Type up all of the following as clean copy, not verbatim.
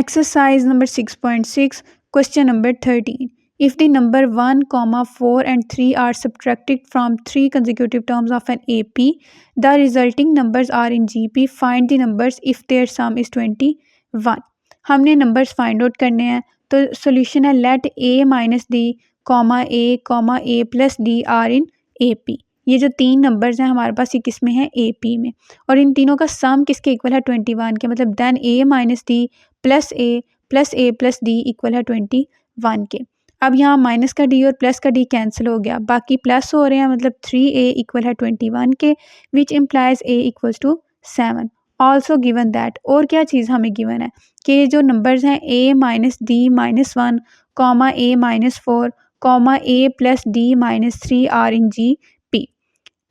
Exercise number 6.6, question number 13. If the number 1, 4 and 3 are subtracted from 3 consecutive terms of an AP, the resulting numbers are in GP. Find the numbers if their sum is 21. हमने numbers find out करने हैं, तो solution है let a minus d, a plus d are in AP. ये जो तीन numbers हैं हमारे पास, ये किस में है, AP में, और इन तीनों का सम किसके इक्वल है, 21 के, मतलब then a minus d plus a plus d equal है 21 के। अब यहाँ माइनस का डी और प्लस का डी कैंसिल हो गया, बाकी प्लस हो रहे हैं, मतलब 3a इक्वल है 21 के, which implies a equals to 7। Also given that, और क्या चीज़ हमें गिवन है कि ये जो नंबर्स हैं a minus d minus 1, a minus 4, a plus d minus 3 are in G P.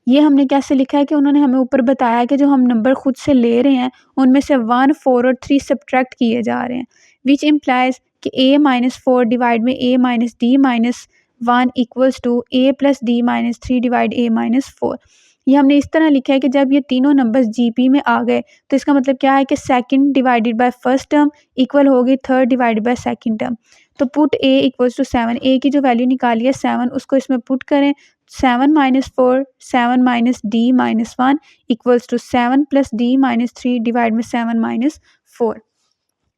ये हमने कैसे लिखा है कि उन्होंने हमें ऊपर बताया कि जो हम नंबर खुद से ले रहे हैं उनमें से 1, 4 और 3 सब्ट्रैक्ट किए जा रहे हैं, विच इम्प्लाइज कि a माइनस 4 डिवाइड में a minus d minus 1 equals to a plus d minus 3 divide a minus 4। ये हमने इस तरह लिखा है कि जब ये तीनों नंबर्स जीपी में आ गए तो इसका मतलब क्या है कि second divided by first term equal होगी third divided by second term. तो put a equals to 7, a की जो वैल्यू निकाली है 7, उसको इसमें पुट करें, 7 minus 4, 7 minus d minus 1 equals to 7 plus d minus 3 divide में 7 माइनस 4,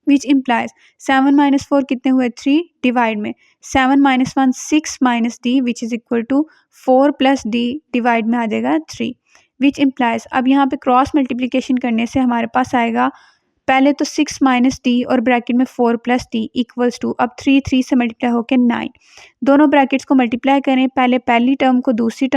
विच इम्प्लाइज 7 माइनस 4 कितने हुए, 3 डिवाइड में 7 minus 1 6 minus d which is equal to 4 plus d divide में आ जाएगा 3, विच इम्प्लाइज। अब यहाँ पे क्रॉस मल्टीप्लिकेशन करने से हमारे पास आएगा पहले तो 6 माइनस डी और ब्रैकेट में 4 प्लस डी इक्वल्स टू, अब 3 से मल्टीप्लाई होकर 9, दोनों ब्रैकेट्स को मल्टीप्लाई करें, पहले पहली टर्म को दूसरी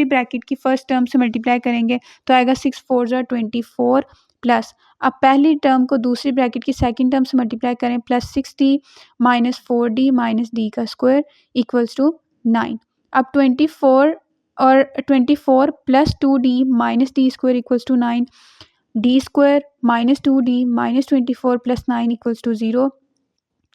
ब्रैकेट की फर्स्ट टर्म से मल्टीप्लाई करेंगे तो आएगा 6 4 ज़ा 24 प्लस, अब पहली टर्म को दूसरी ब्रैकेट की सेकंड टर्म से मल्टीप्लाई करें, plus 6d minus 4d minus d का स्क्वायर इक्वल्स टू 9। अब 24 plus 2d minus d square equals to 9, d square minus 2d minus 24 plus 9 equals to 0,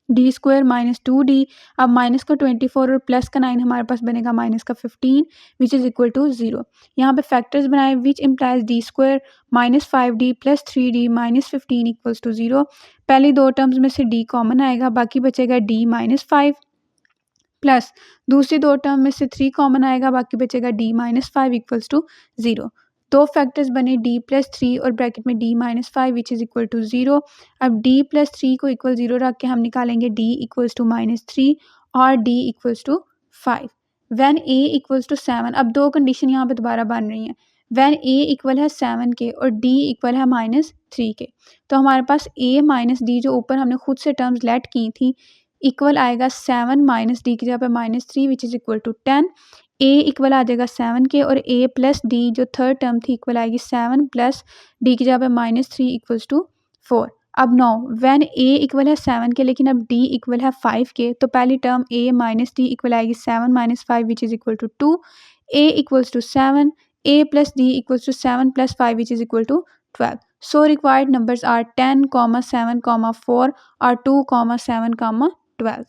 d square minus 2d, अब minus का 24 और plus का 9 हमारे पास बनेगा minus का 15 विच is equal to 0। यहाँ पे फैक्टर्स बनाए, which implies d square minus 5d plus 3d minus 15 equals to 0। पहली दो टर्म्स में से d कॉमन आएगा, बाकी बचेगा d माइनस 5 प्लस दूसरी दो टर्म में से 3 कॉमन आएगा, बाकी बचेगा d माइनस 5 इक्वल्स टू 0। दो फैक्टर्स बने d प्लस 3 और ब्रैकेट में d minus 5 which is equal to 0। अब d प्लस 3 को इक्वल 0 रख के हम निकालेंगे d इक्वल्स टू माइनस 3 और d equals to 5। When a equals to 7, अब दो कंडीशन यहाँ पे दोबारा बन रही हैं, वैन a इक्वल है 7 के और d इक्वल है माइनस 3 के, तो हमारे पास a माइनस डी जो ऊपर हमने खुद से टर्म्स लेट की थी इक्वल आएगा 7 माइनस डी की जगह पे minus 3 which is equal to 10। a equal आ जाएगा 7 के और a प्लस डी जो थर्ड टर्म थी इक्वल आएगी 7 प्लस डी की जगह पे माइनस 3 इक्वल्स टू 4। अब नो व्हेन a इक्वल है 7 के लेकिन अब d इक्वल है 5 के, तो पहली term a minus d equal आएगी 7 minus 5 which is equal to 2, a equals to 7, a plus d equals to 7 plus 5 which is equal to 12। So required numbers are 10, 7, 4 or 2, 7, 12.